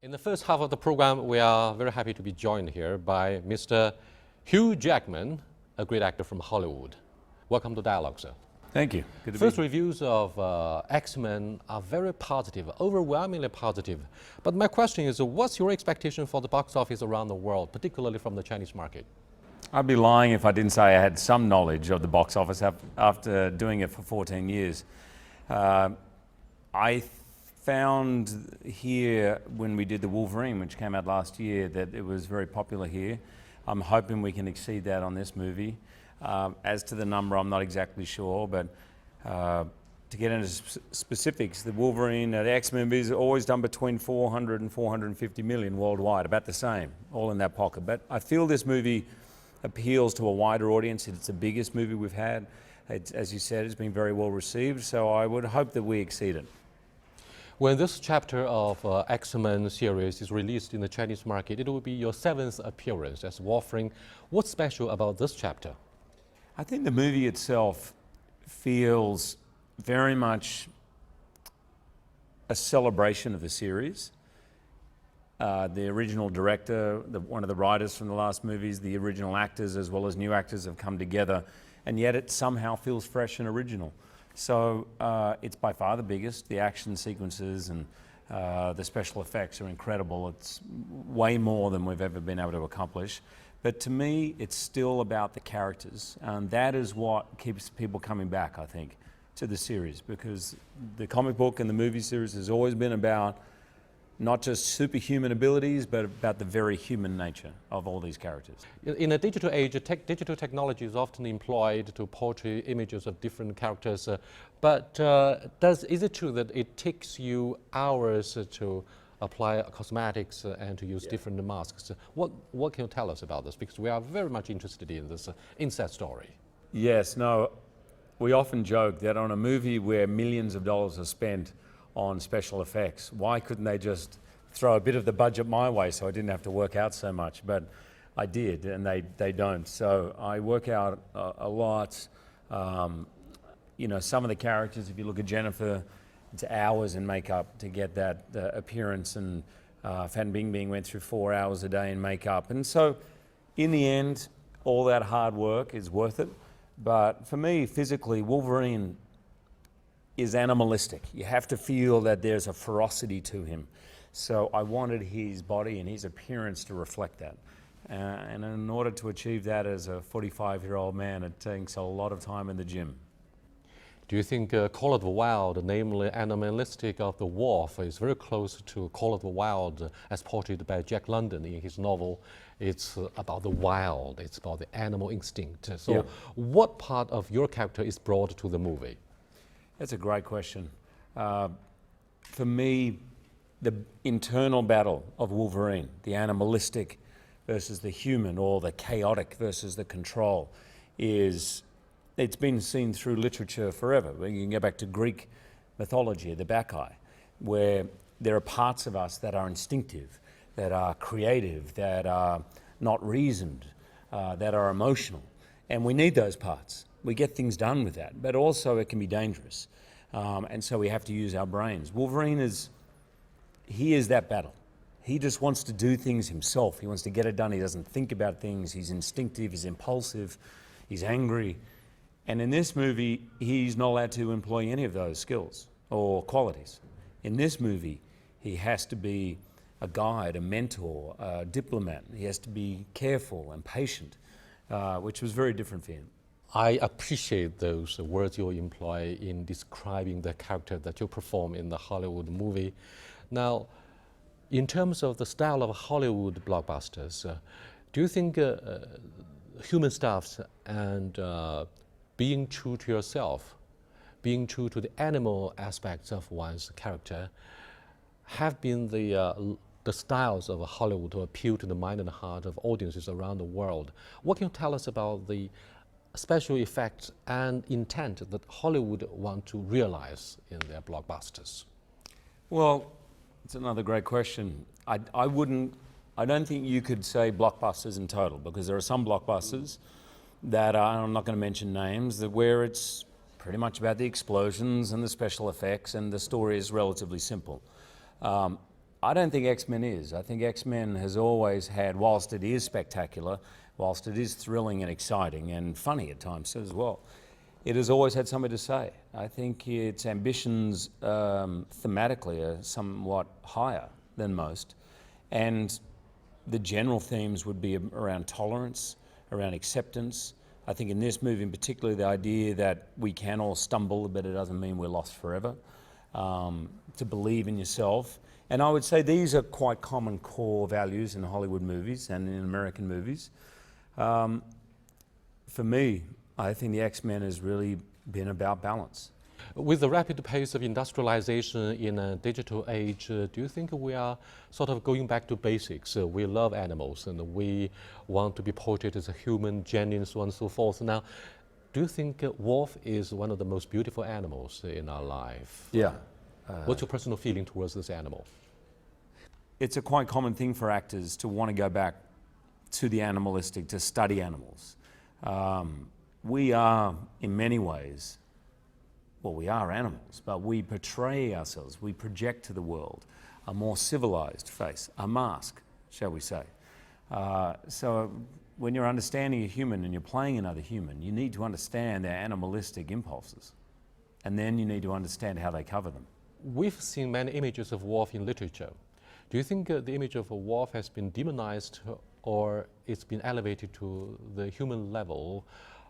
In the first half of the program, we are very happy to be joined here by Mr. Hugh Jackman, a great actor from Hollywood. Welcome to Dialogue, sir. Thank you. Good to First be here. reviews of X-Men are very positive, overwhelmingly positive. But my question is, what's your expectation for the box office around the world, particularly from the Chinese market? I'd be lying if I didn't say I had some knowledge of the box office after doing it for 14 years. I found here when we did the Wolverine, which came out last year, that it was very popular here. I'm hoping we can exceed that on this movie. As to the number, I'm not exactly sure, but to get into specifics, the Wolverine, the X-Men movies are always done between 400 and 450 million worldwide, about the same, all in that pocket. But I feel this movie appeals to a wider audience. It's the biggest movie we've had. As you said, it's been very well received, so I would hope that we exceed it. When this chapter of X-Men series is released in the Chinese market, it will be your 7th appearance as Wolverine. What's special about this chapter? I think the movie itself feels very much a celebration of the series. The original director, one of the writers from the last movies, the original actors as well as new actors have come together, and yet it somehow feels fresh and original. So it's by far the biggest. The action sequences and the special effects are incredible. It's way more than we've ever been able to accomplish. But to me, it's still about the characters. And that is what keeps people coming back, I think, to the series. Because the comic book and the movie series has always been about not just superhuman abilities, but about the very human nature of all these characters. In a digital age, digital technology is often employed to portray images of different characters. But is it true that it takes you hours to apply cosmetics and to use different masks? What can you tell us about this? Because we are very much interested in this inside story. Yes, no, we often joke that on a movie where millions of dollars are spent on special effects, why couldn't they just throw a bit of the budget my way so I didn't have to work out so much? But I did, and they don't. So I work out a lot. You know, some of the characters, if you look at Jennifer, it's hours in makeup to get that appearance, and Fan Bingbing went through 4 hours a day in makeup. And so in the end, all that hard work is worth it. But for me, physically, Wolverine is animalistic. You have to feel that there's a ferocity to him. So I wanted his body and his appearance to reflect that. And in order to achieve that as a 45-year-old man, it takes a lot of time in the gym. Do you think Call of the Wild, namely animalistic of the wolf, is very close to Call of the Wild as portrayed by Jack London in his novel? It's about the wild, it's about the animal instinct. So what part of your character is brought to the movie? That's a great question. For me, the internal battle of Wolverine, the animalistic versus the human, or the chaotic versus the control, it's been seen through literature forever. You can go back to Greek mythology, the Bacchae, where there are parts of us that are instinctive, that are creative, that are not reasoned, that are emotional. And we need those parts. We get things done with that, but also it can be dangerous. And so we have to use our brains. Wolverine is that battle. He just wants to do things himself. He wants to get it done. He doesn't think about things. He's instinctive, he's impulsive, he's angry. And in this movie, he's not allowed to employ any of those skills or qualities. In this movie, he has to be a guide, a mentor, a diplomat. He has to be careful and patient, which was very different for him. I appreciate those words you employ in describing the character that you perform in the Hollywood movie. Now, in terms of the style of Hollywood blockbusters, do you think human stuffs and being true to yourself, being true to the animal aspects of one's character, have been the styles of Hollywood to appeal to the mind and heart of audiences around the world? What can you tell us about the special effects and intent that Hollywood want to realize in their blockbusters? Well, it's another great question. I don't think you could say blockbusters in total, because there are some blockbusters that are, I'm not going to mention names, where it's pretty much about the explosions and the special effects, and the story is relatively simple. I don't think X-Men is. I think X-Men has always had, whilst it is spectacular, whilst it is thrilling and exciting and funny at times as well, it has always had something to say. I think its ambitions thematically are somewhat higher than most. And the general themes would be around tolerance, around acceptance. I think in this movie in particular, the idea that we can all stumble, but it doesn't mean we're lost forever. To believe in yourself. And I would say these are quite common core values in Hollywood movies and in American movies. For me, I think the X-Men has really been about balance. With the rapid pace of industrialization in a digital age, do you think we are sort of going back to basics? We love animals and we want to be portrayed as a human, genuine, so on and so forth. Now, do you think wolf is one of the most beautiful animals in our life? Yeah. What's your personal feeling towards this animal? It's a quite common thing for actors to want to go back to the animalistic, to study animals. We are, in many ways, well, we are animals, but we portray ourselves, we project to the world a more civilized face, a mask, shall we say. So when you're understanding a human and you're playing another human, you need to understand their animalistic impulses. And then you need to understand how they cover them. We've seen many images of wolf in literature. Do you think the image of a wolf has been demonized or it's been elevated to the human level?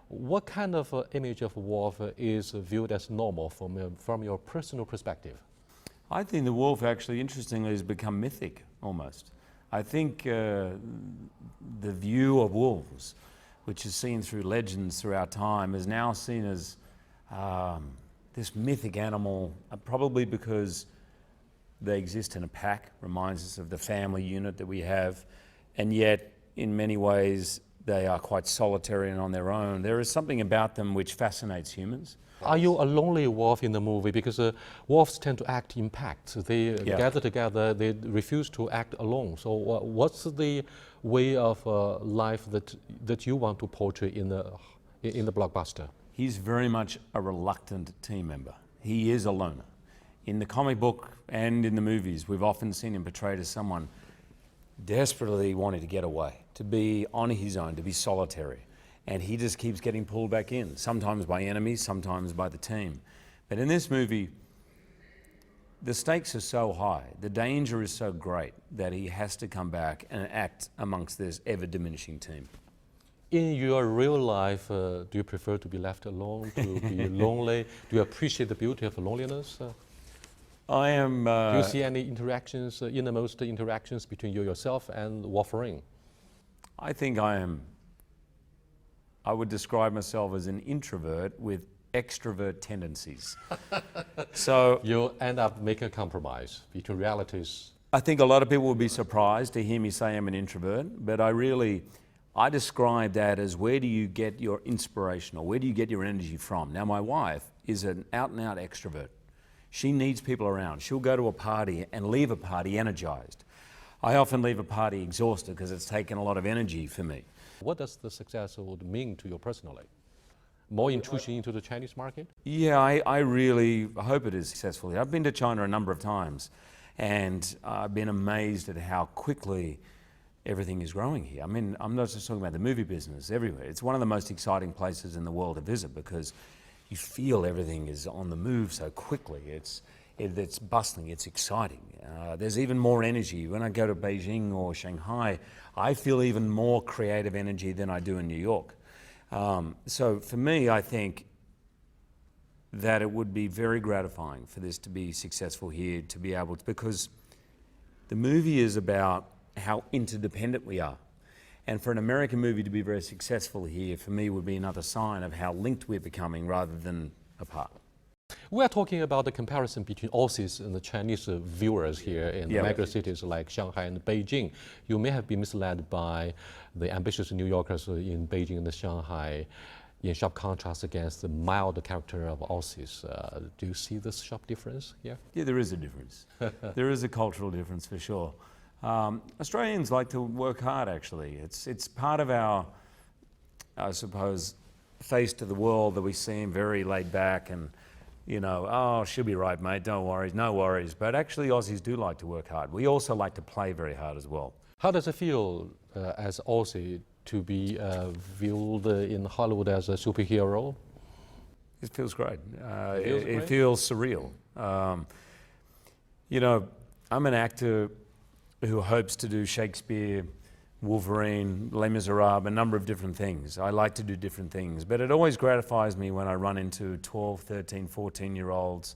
What kind of image of a wolf is viewed as normal from your personal perspective? I think the wolf actually, interestingly, has become mythic almost. I think the view of wolves, which is seen through legends throughout time, is now seen as this mythic animal, probably because they exist in a pack, reminds us of the family unit that we have, and yet in many ways they are quite solitary and on their own. There is something about them which fascinates humans. Are you a lonely wolf in the movie? Because wolves tend to act in packs. They gather together, they refuse to act alone. So what's the way of life that you want to portray in the blockbuster? He's very much a reluctant team member. He is a loner. In the comic book and in the movies, we've often seen him portrayed as someone desperately wanting to get away, to be on his own, to be solitary. And he just keeps getting pulled back in, sometimes by enemies, sometimes by the team. But in this movie, the stakes are so high, the danger is so great that he has to come back and act amongst this ever-diminishing team. In your real life, do you prefer to be left alone, to be lonely? Do you appreciate the beauty of loneliness? I am... do you see any interactions, innermost interactions between you yourself and Wolverine? I think I would describe myself as an introvert with extrovert tendencies. So you end up making a compromise between realities. I think a lot of people will be surprised to hear me say I'm an introvert, but I describe that as where do you get your inspiration or where do you get your energy from? Now, my wife is an out-and-out extrovert. She needs people around. She'll go to a party and leave a party energized. I often leave a party exhausted because it's taken a lot of energy for me. What does the success would mean to you personally? More intrusion into the Chinese market? Yeah, I really hope it is successful. I've been to China a number of times and I've been amazed at how quickly everything is growing here. I mean, I'm not just talking about the movie business, everywhere. It's one of the most exciting places in the world to visit because you feel everything is on the move so quickly. It's bustling, it's exciting. There's even more energy. When I go to Beijing or Shanghai, I feel even more creative energy than I do in New York. So for me, I think that it would be very gratifying for this to be successful here, to be able to, because the movie is about how interdependent we are. And for an American movie to be very successful here, for me, would be another sign of how linked we're becoming rather than apart. We are talking about the comparison between Aussies and the Chinese viewers here in the mega cities like Shanghai and Beijing. You may have been misled by the ambitious New Yorkers in Beijing and Shanghai in sharp contrast against the mild character of Aussies. Do you see this sharp difference here? Yeah, there is a difference. There is a cultural difference for sure. Australians like to work hard, actually. It's part of our, I suppose, face to the world that we seem very laid back and you know, oh, she'll be right, mate, don't worry, no worries. But actually, Aussies do like to work hard. We also like to play very hard as well. How does it feel as Aussie to be viewed in Hollywood as a superhero? It feels great. It Feels surreal. You know, I'm an actor who hopes to do Shakespeare, Wolverine, Les Miserables, a number of different things. I like to do different things, but it always gratifies me when I run into 12, 13, 14-year-olds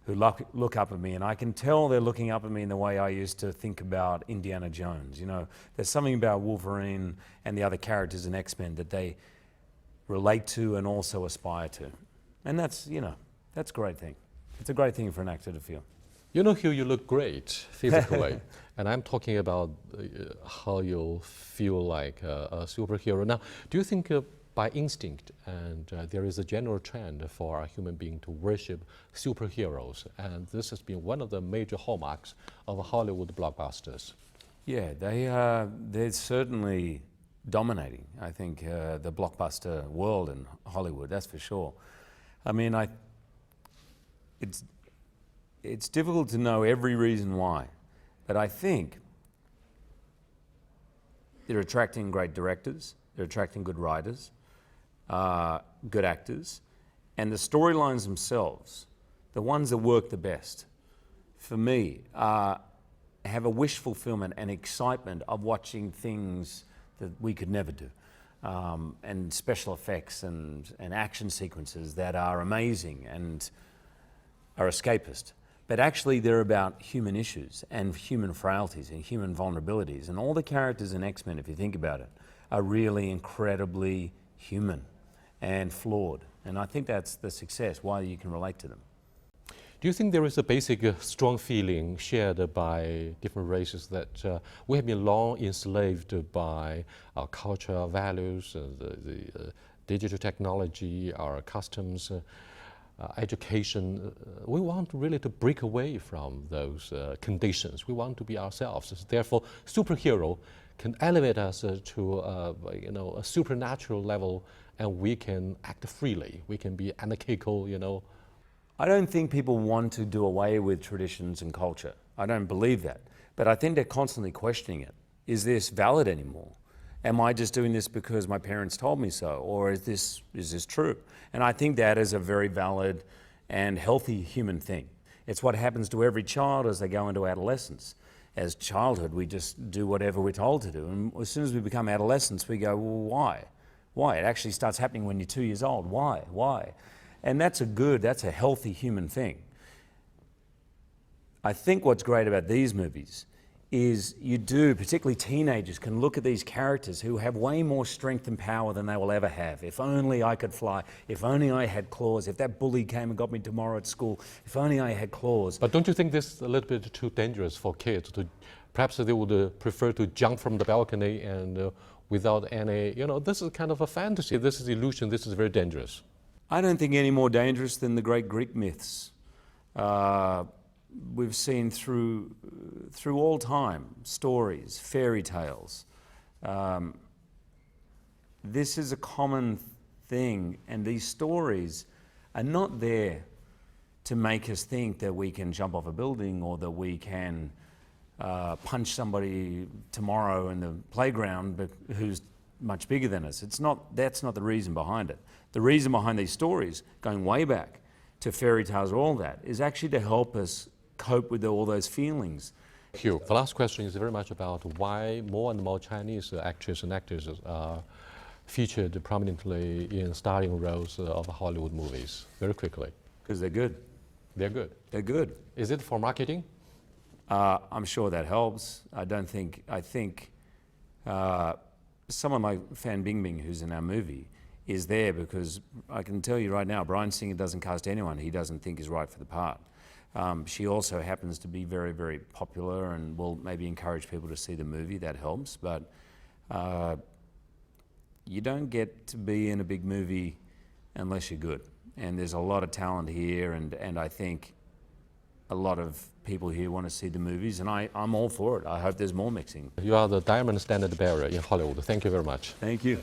who look up at me, and I can tell they're looking up at me in the way I used to think about Indiana Jones. You know, there's something about Wolverine and the other characters in X-Men that they relate to and also aspire to. And that's, you know, that's a great thing. It's a great thing for an actor to feel. You know, Hugh, you look great physically, and I'm talking about how you feel like a superhero. Now, do you think by instinct, and there is a general trend for a human being to worship superheroes, and this has been one of the major hallmarks of Hollywood blockbusters? Yeah, they're certainly dominating, I think, the blockbuster world in Hollywood, that's for sure. I mean, it's difficult to know every reason why, but I think they're attracting great directors, they're attracting good writers, good actors, and the storylines themselves, the ones that work the best, for me, have a wish fulfillment and excitement of watching things that we could never do. And special effects and action sequences that are amazing and are escapist. But actually they're about human issues and human frailties and human vulnerabilities. And all the characters in X-Men, if you think about it, are really incredibly human and flawed. And I think that's the success, why you can relate to them. Do you think there is a basic strong feeling shared by different races that we have been long enslaved by our culture, our values, the digital technology, our customs, education? We want really to break away from those conditions. We want to be ourselves. Therefore, superhero can elevate us to you know, a supernatural level, and we can act freely. We can be anarchical, you know. I don't think people want to do away with traditions and culture. I don't believe that. But I think they're constantly questioning it. Is this valid anymore? Am I just doing this because my parents told me so? Or is this true? And I think that is a very valid and healthy human thing. It's what happens to every child as they go into adolescence. As childhood, we just do whatever we're told to do. And as soon as we become adolescents, we go, well, why? Why? It actually starts happening when you're 2 years old. Why? Why? And that's a healthy human thing. I think what's great about these movies is particularly teenagers can look at these characters who have way more strength and power than they will ever have. If only I could fly, if only I had claws, if that bully came and got me tomorrow at school, if only I had claws. But don't you think this is a little bit too dangerous for kids? Perhaps they would prefer to jump from the balcony and without any, you know, this is kind of a fantasy, this is illusion, this is very dangerous. I don't think any more dangerous than the great Greek myths. We've seen through all time, stories, fairy tales. This is a common thing, and these stories are not there to make us think that we can jump off a building or that we can punch somebody tomorrow in the playground who's much bigger than us. That's not the reason behind it. The reason behind these stories, going way back to fairy tales or all that, is actually to help us cope with all those feelings. Hugh, the last question is very much about why more and more Chinese actors and actors are featured prominently in starring roles of Hollywood movies, very quickly. Because they're good. They're good. They're good. Is it for marketing? I'm sure that helps. I think someone like Fan Bingbing, who's in our movie, is there because I can tell you right now, Bryan Singer doesn't cast anyone he doesn't think is right for the part. She also happens to be very, very popular and will maybe encourage people to see the movie. That helps. But you don't get to be in a big movie unless you're good. And there's a lot of talent here, and I think a lot of people here want to see the movies, and I'm all for it. I hope there's more mixing. You are the diamond standard bearer in Hollywood. Thank you very much. Thank you.